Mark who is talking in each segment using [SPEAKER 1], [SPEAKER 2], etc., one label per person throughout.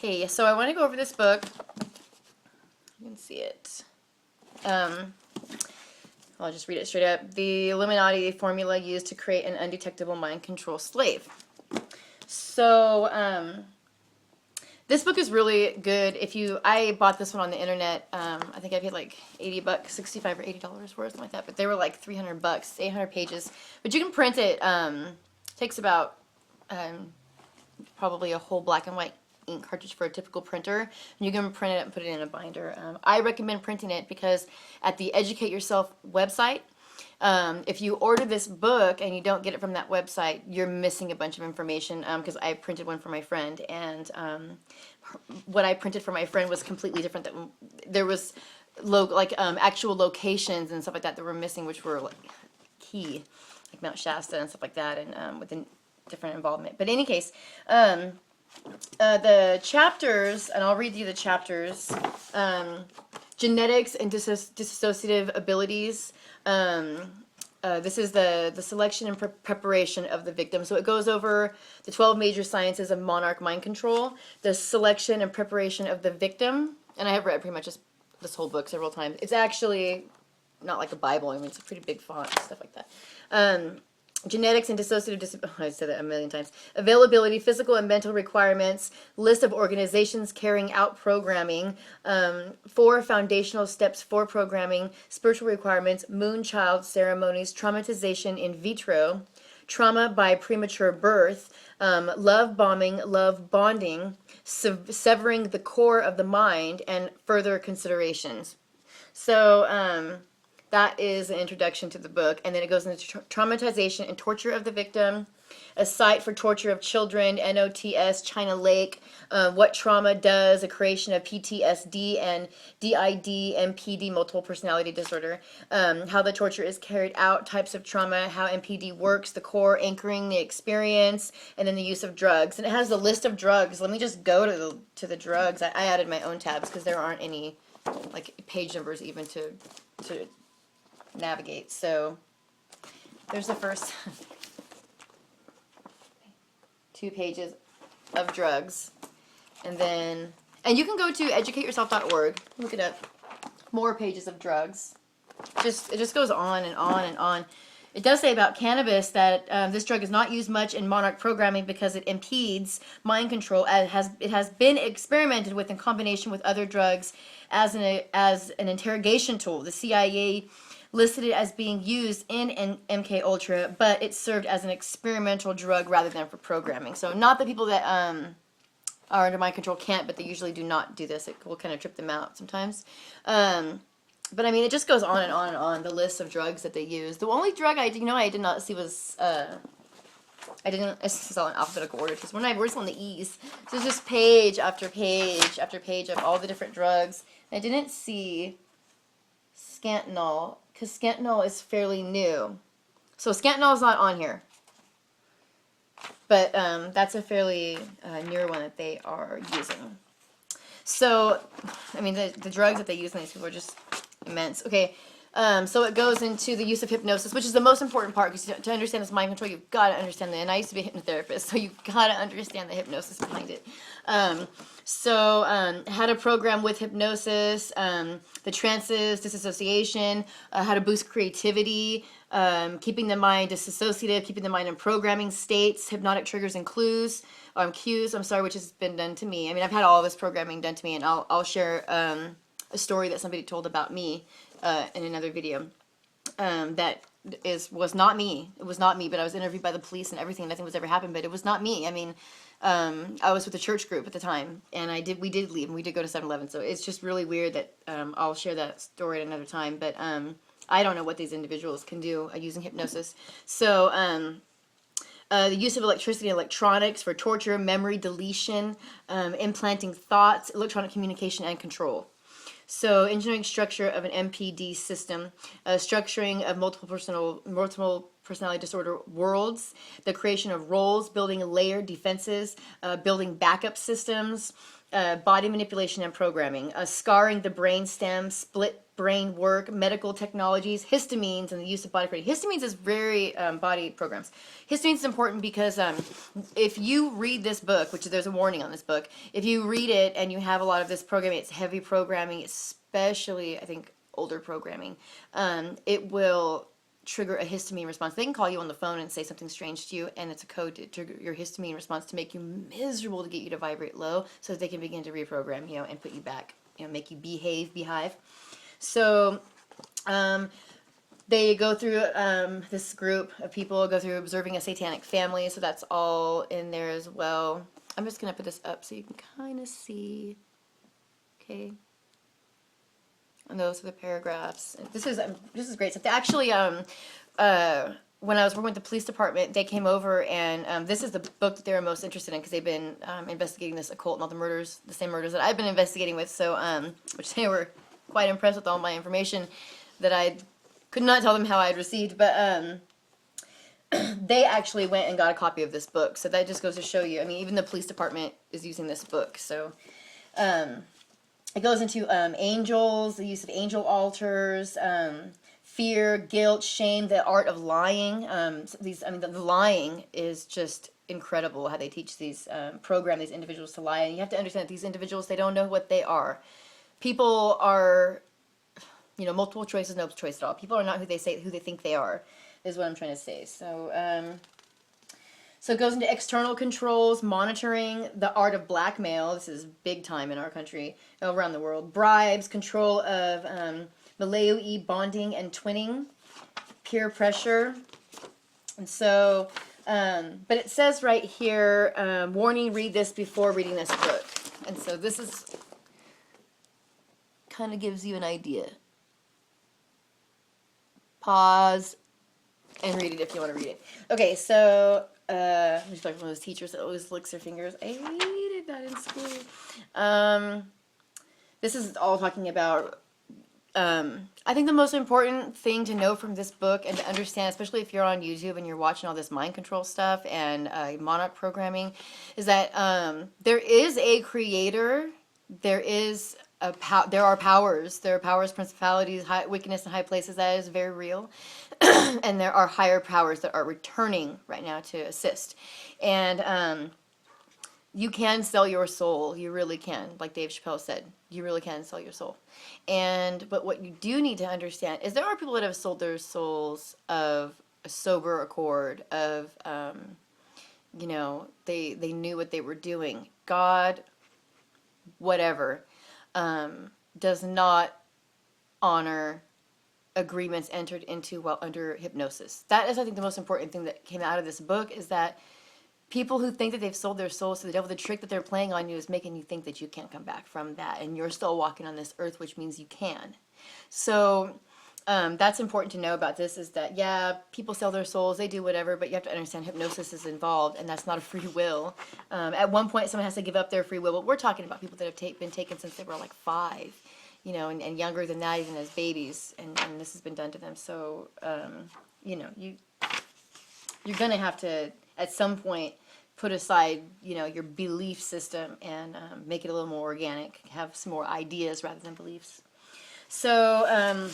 [SPEAKER 1] Okay, so I want to go over this book. You can see it. I'll just read it straight up. The Illuminati formula used to create an undetectable mind control slave. So, this book is really good. I bought this one on the internet. I think I paid like $80, $65 or $80 for it, something like that. But they were like $300, 800 pages. But you can print it. Takes about probably a whole black and white ink cartridge for a typical printer. And you can print it and put it in a binder. I recommend printing it because at the Educate Yourself website, if you order this book and you don't get it from that website, you're missing a bunch of information, because I printed one for my friend, and what I printed for my friend was completely different. There was actual locations and stuff like that were missing, which were like key, like Mount Shasta and stuff like that, and with a different involvement. But in any case, the chapters, and I'll read you the chapters. Genetics and dissociative abilities. This is the selection and preparation of the victim. So it goes over the 12 major sciences of monarch mind control, the selection and preparation of the victim. And I have read pretty much this whole book several times. It's actually not like a Bible. I mean, it's a pretty big font and stuff like that. Genetics and dissociative, I said that a million times. Availability, physical and mental requirements, list of organizations carrying out programming, 4 foundational steps for programming, spiritual requirements, moonchild ceremonies, traumatization in vitro, trauma by premature birth, love bombing, love bonding, severing the core of the mind, and further considerations. So, that is an introduction to the book, and then it goes into traumatization and torture of the victim, a site for torture of children, NOTS, China Lake, what trauma does, a creation of PTSD and DID, MPD, multiple personality disorder, how the torture is carried out, types of trauma, how MPD works, the core, anchoring the experience, and then the use of drugs. And it has a list of drugs. Let me just go to the drugs. I added my own tabs because there aren't any like page numbers even to navigate. So there's the first 2 pages of drugs, and you can go to educateyourself.org, look it up, more pages of drugs. It just goes on and on and on. It does say about cannabis that this drug is not used much in monarch programming because it impedes mind control. It has been experimented with in combination with other drugs as an interrogation tool. The CIA listed it as being used in an MK Ultra, but it served as an experimental drug rather than for programming. So not the people that are under mind control can't, but they usually do not do this. It will kind of trip them out sometimes. But I mean, it just goes on and on and on, the list of drugs that they use. The only drug I did not see was, I saw in alphabetical order, because where's on the E's? So it's just page after page after page of all the different drugs. I didn't see Scantinol, because Scantinol is fairly new. So Scantinol is not on here. But that's a fairly newer one that they are using. So, I mean, the drugs that they use on these people are just immense. Okay, so it goes into the use of hypnosis, which is the most important part, because to understand this mind control, you've got to understand and I used to be a hypnotherapist, so you've got to understand the hypnosis behind it. How to program with hypnosis, the trances, disassociation, how to boost creativity, keeping the mind disassociative, keeping the mind in programming states, hypnotic triggers and cues, which has been done to me. I mean, I've had all this programming done to me, and I'll share a story that somebody told about me in another video. That was not me. It was not me, but I was interviewed by the police and everything. Nothing was ever happened, but it was not me. I mean, I was with a church group at the time, and we did leave, and we did go to 7-Eleven. So it's just really weird that I'll share that story at another time. But I don't know what these individuals can do using hypnosis. So the use of electricity and electronics for torture, memory deletion, implanting thoughts, electronic communication, and control. So engineering structure of an MPD system, structuring of multiple personality disorder worlds, the creation of roles, building layered defenses, building backup systems, body manipulation and programming, scarring the brain stem, split brain work, medical technologies, histamines, and the use of body programming. Histamines is very body programs. Histamines is important because if you read this book, which there's a warning on this book, if you read it and you have a lot of this programming, it's heavy programming, especially I think older programming, it will trigger a histamine response. They can call you on the phone and say something strange to you, and it's a code to trigger your histamine response to make you miserable, to get you to vibrate low, so that they can begin to reprogram, you know, and put you back, you know, make you behive. So they go through, this group of people go through observing a satanic family, so that's all in there as well. I'm just going to put this up so you can kind of see. Okay. And those are the paragraphs. This is great stuff. They actually, when I was working with the police department, they came over and this is the book that they were most interested in because they've been investigating this occult and all the murders, the same murders that I've been investigating with. So, which they were quite impressed with all my information that I could not tell them how I had received. But they actually went and got a copy of this book. So that just goes to show you. I mean, even the police department is using this book. So. It goes into angels, the use of angel altars, fear, guilt, shame, the art of lying. The lying is just incredible how they teach these, program these individuals to lie. And you have to understand that these individuals, they don't know what they are. People are, you know, multiple choices, no choice at all. People are not who they think they are, is what I'm trying to say. So, so it goes into external controls, monitoring, the art of blackmail. This is big time in our country, around the world. Bribes, control of Malawi bonding and twinning, peer pressure. And so, but it says right here, warning, read this before reading this book. And so this is, kind of gives you an idea. Pause and read it if you want to read it. Okay, so... I'm just like one of those teachers that always licks their fingers. I hated that in school. This is all talking about, I think the most important thing to know from this book and to understand, especially if you're on YouTube and you're watching all this mind control stuff and monarch programming, is that there is a creator, there are powers, principalities, wickedness in high places. That is very real. And there are higher powers that are returning right now to assist. And you can sell your soul. You really can. Like Dave Chappelle said, you really can sell your soul. But what you do need to understand is there are people that have sold their souls of a sober accord, of, you know, they knew what they were doing. God, whatever, does not honor agreements entered into while under hypnosis. That is, I think, the most important thing that came out of this book, is that people who think that they've sold their souls to the devil, the trick that they're playing on you is making you think that you can't come back from that, and you're still walking on this earth, which means you can. So that's important to know about this, is that, yeah, people sell their souls, they do whatever, but you have to understand hypnosis is involved, and that's not a free will. At one point, someone has to give up their free will, but we're talking about people that have been taken since they were like 5. You know, and younger than that, even as babies, and this has been done to them. So, you know, you're going to have to, at some point, put aside, you know, your belief system and make it a little more organic, have some more ideas rather than beliefs. So,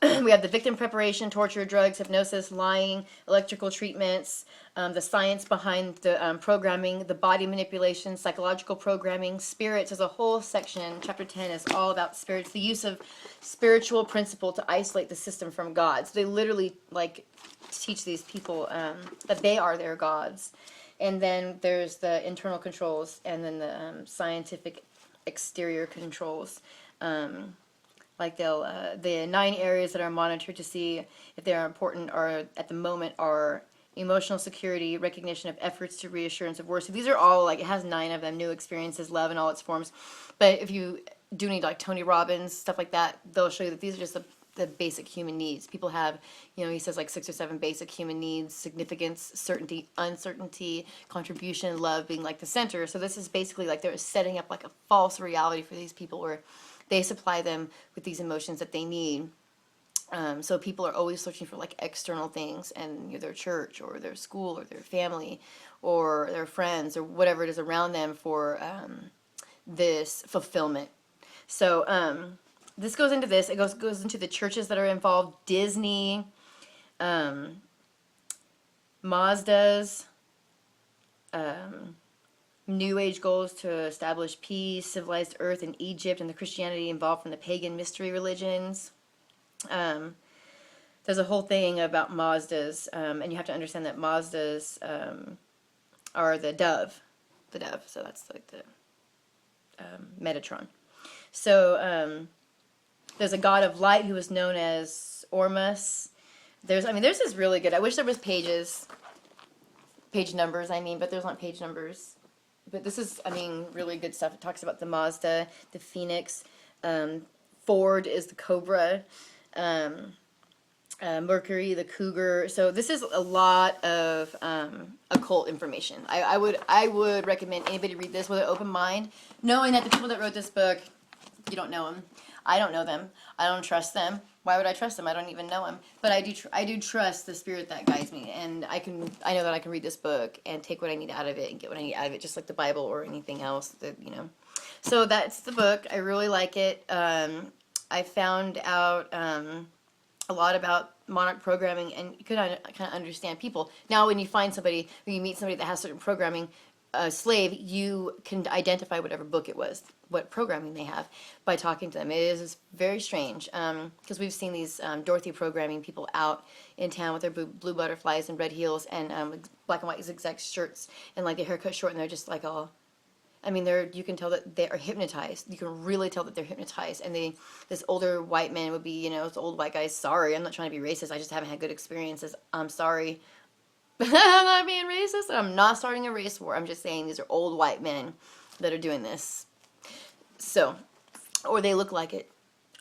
[SPEAKER 1] we have the victim preparation, torture, drugs, hypnosis, lying, electrical treatments, the science behind the programming, the body manipulation, psychological programming, spirits. There's a whole section, chapter 10 is all about spirits, the use of spiritual principle to isolate the system from God. So they literally, like, teach these people that they are their gods. And then there's the internal controls, and then the scientific exterior controls. Like the 9 areas that are monitored to see if they are important are, at the moment, are emotional security, recognition of efforts to reassurance of worth. So these are all, like, it has 9 of them, new experiences, love in all its forms. But if you do need, like, Tony Robbins, stuff like that, they'll show you that these are just the basic human needs. People have, you know, he says like 6 or 7 basic human needs: significance, certainty, uncertainty, contribution, love being like the center. So this is basically like they're setting up like a false reality for these people where they supply them with these emotions that they need. So people are always searching for like external things, and their church or their school or their family or their friends or whatever it is around them for this fulfillment. So this goes into this. It goes into the churches that are involved. Disney, Mazda's, New Age goals to establish peace, civilized Earth in Egypt, and the Christianity involved from the pagan mystery religions. There's a whole thing about Mazdas, and you have to understand that Mazdas are the dove. So that's like the Metatron. So there's a god of light who is known as Ormus. There's this really good. I wish there was page numbers, but there's not page numbers. But this is, really good stuff. It talks about the Mazda, the Phoenix, Ford is the Cobra, Mercury, the Cougar. So this is a lot of occult information. I would recommend anybody read this with an open mind, knowing that the people that wrote this book, you don't know them. I don't know them. I don't trust them. Why would I trust them? I don't even know them. But I do trust the spirit that guides me, and I know that I can read this book and take what I need out of it and get what I need out of it, just like the Bible or anything else that. So that's the book. I really like it. I found out a lot about monarch programming, and you could kind of understand people. Now, when you find somebody, when you meet somebody that has certain programming, slave, you can identify whatever book it was, what programming they have, by talking to them. It is very strange, because we've seen these Dorothy programming people out in town with their blue butterflies and red heels and black and white zigzag shirts and like their hair cut short, and they're just like all, you can tell that they are hypnotized. You can really tell that they're hypnotized. And this older white man would be, this old white guy, sorry, I'm not trying to be racist, I just haven't had good experiences, I'm sorry. I'm not being racist. I'm not starting a race war. I'm just saying these are old white men that are doing this. So, or they look like it.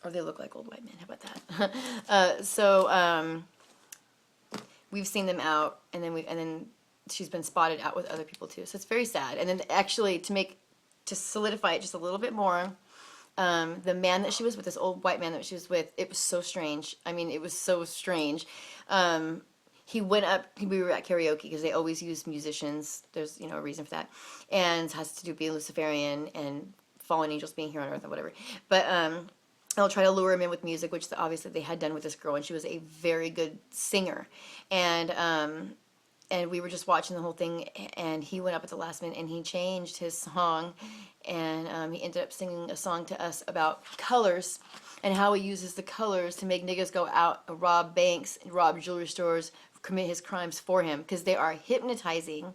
[SPEAKER 1] Or they look like old white men. How about that? We've seen them out, and then she's been spotted out with other people too. So it's very sad. And then actually to solidify it just a little bit more, the man that she was with, this old white man that she was with, it was so strange. It was so strange. He went up, we were at karaoke because they always use musicians. There's, a reason for that. And it has to do with being Luciferian and fallen angels being here on earth or whatever. But they'll try to lure him in with music, which obviously they had done with this girl, and she was a very good singer. And we were just watching the whole thing, and he went up at the last minute, and he changed his song, and he ended up singing a song to us about colors, and how he uses the colors to make niggas go out and rob banks and rob jewelry stores, commit his crimes for him, because they are hypnotizing.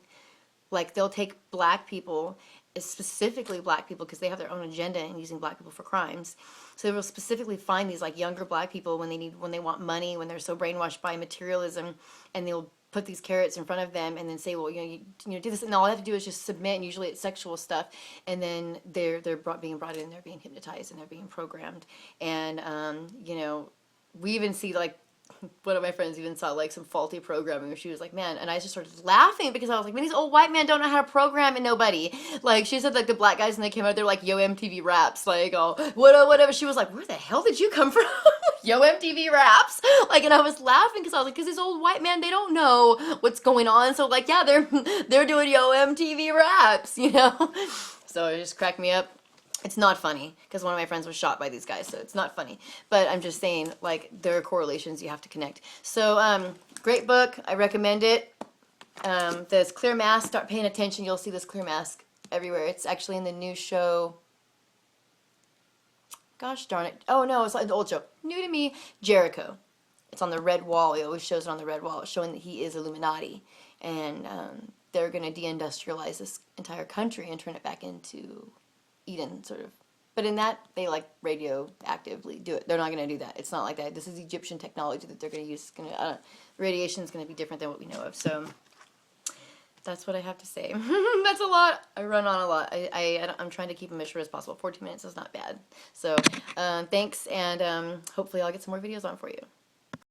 [SPEAKER 1] Like, they'll take black people, specifically black people, because they have their own agenda in using black people for crimes. So they will specifically find these like younger black people when they want money, when they're so brainwashed by materialism, and they'll put these carrots in front of them and then say, well, you do this, and all they have to do is just submit, and usually it's sexual stuff, and then they're being brought in, they're being hypnotized, and they're being programmed. And we even see, like, one of my friends even saw like some faulty programming where she was like, man, and I just started laughing because I was like, man, these old white men don't know how to program and nobody. Like, she said like the black guys when they came out, they're like, yo, MTV Raps, like, oh, whatever. She was like, where the hell did you come from? Yo, MTV Raps. Like, and I was laughing because I was like, because these old white men, they don't know what's going on. So like, yeah, they're doing Yo, MTV Raps, So it just cracked me up. It's not funny, because one of my friends was shot by these guys, so it's not funny. But I'm just saying, like, there are correlations you have to connect. So, great book. I recommend it. This clear mask, start paying attention. You'll see this clear mask everywhere. It's actually in the new show. Gosh darn it. Oh, no, it's like the old show. New to me, Jericho. It's on the red wall. He always shows it on the red wall. It's showing that he is Illuminati. And they're going to deindustrialize this entire country and turn it back into Eden, sort of. But in that, they like radioactively do it. They're not going to do that. It's not like that. This is Egyptian technology that they're going to use. Radiation is going to be different than what we know of. So that's what I have to say. That's a lot. I run on a lot. I'm trying to keep them as short as possible. 14 minutes is not bad. So thanks, and hopefully I'll get some more videos on for you.